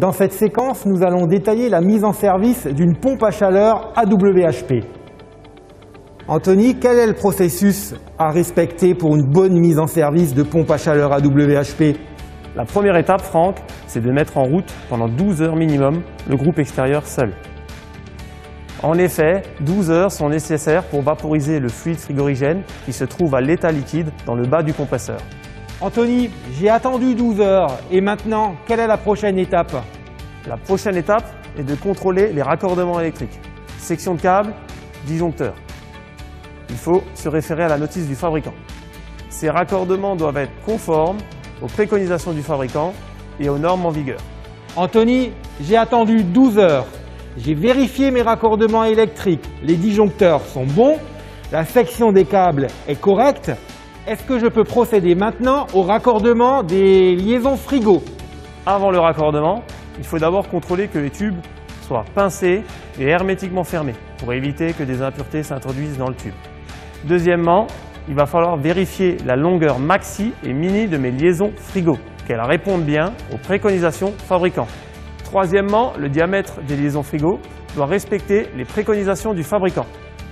Dans cette séquence, nous allons détailler la mise en service d'une pompe à chaleur AWHP. Anthony, quel est le processus à respecter pour une bonne mise en service de pompe à chaleur AWHP? La première étape, Franck, c'est de mettre en route pendant 12 heures minimum le groupe extérieur seul. En effet, 12 heures sont nécessaires pour vaporiser le fluide frigorigène qui se trouve à l'état liquide dans le bas du compresseur. Anthony, j'ai attendu 12 heures et maintenant, quelle est la prochaine étape? La prochaine étape est de contrôler les raccordements électriques. Section de câble, disjoncteur. Il faut se référer à la notice du fabricant. Ces raccordements doivent être conformes aux préconisations du fabricant et aux normes en vigueur. Anthony, j'ai attendu 12 heures. J'ai vérifié mes raccordements électriques. Les disjoncteurs sont bons. La section des câbles est correcte. Est-ce que je peux procéder maintenant au raccordement des liaisons frigo? Avant le raccordement, il faut d'abord contrôler que les tubes soient pincés et hermétiquement fermés pour éviter que des impuretés s'introduisent dans le tube. Deuxièmement, il va falloir vérifier la longueur maxi et mini de mes liaisons frigo, qu'elles répondent bien aux préconisations fabricants. Troisièmement, le diamètre des liaisons frigo doit respecter les préconisations du fabricant.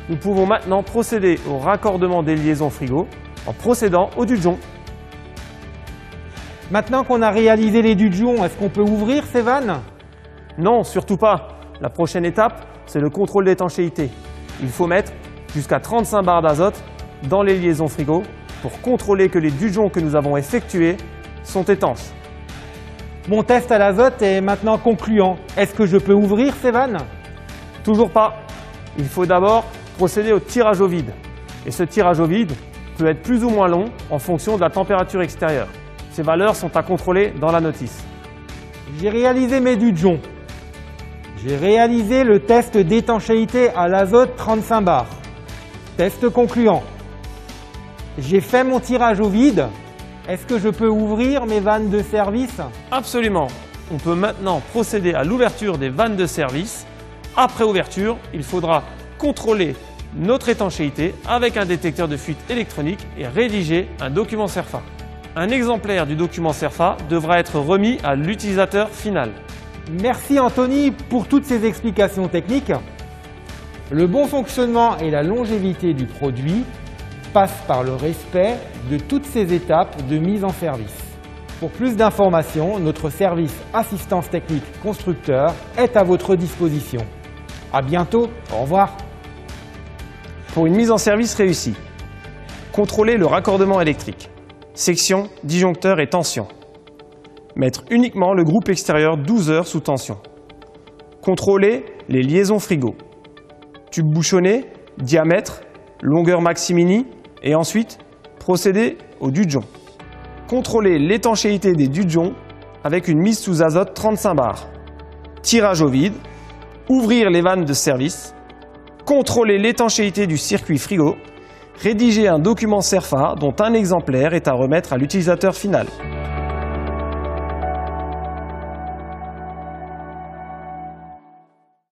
Nous pouvons maintenant procéder au raccordement des liaisons frigo en procédant au dudgeon. Maintenant qu'on a réalisé les dudgeons, est-ce qu'on peut ouvrir ces vannes? Non, surtout pas. La prochaine étape, c'est le contrôle d'étanchéité. Il faut mettre jusqu'à 35 bars d'azote dans les liaisons frigo pour contrôler que les dudgeons que nous avons effectués sont étanches. Mon test à l'azote est maintenant concluant. Est-ce que je peux ouvrir ces vannes? Toujours pas. Il faut d'abord procéder au tirage au vide. Et ce tirage au vide peut être plus ou moins long en fonction de la température extérieure. Ces valeurs sont à contrôler dans la notice. J'ai réalisé mes dudgeons. J'ai réalisé le test d'étanchéité à l'azote 35 bars. Test concluant. J'ai fait mon tirage au vide. Est-ce que je peux ouvrir mes vannes de service? Absolument. On peut maintenant procéder à l'ouverture des vannes de service. Après ouverture, il faudra contrôler notre étanchéité avec un détecteur de fuite électronique et rédiger un document CERFA. Un exemplaire du document CERFA devra être remis à l'utilisateur final. Merci Anthony pour toutes ces explications techniques. Le bon fonctionnement et la longévité du produit passent par le respect de toutes ces étapes de mise en service. Pour plus d'informations, notre service assistance technique constructeur est à votre disposition. À bientôt, au revoir. Pour une mise en service réussie, contrôler le raccordement électrique, section, disjoncteur et tension. Mettre uniquement le groupe extérieur 12 heures sous tension. Contrôler les liaisons frigo. Tube bouchonné, diamètre, longueur maxi-mini et ensuite procéder au dudgeon. Contrôler l'étanchéité des dudgeons avec une mise sous azote 35 bars. Tirage au vide. Ouvrir les vannes de service. Contrôler l'étanchéité du circuit frigo. Rédiger un document CERFA dont un exemplaire est à remettre à l'utilisateur final.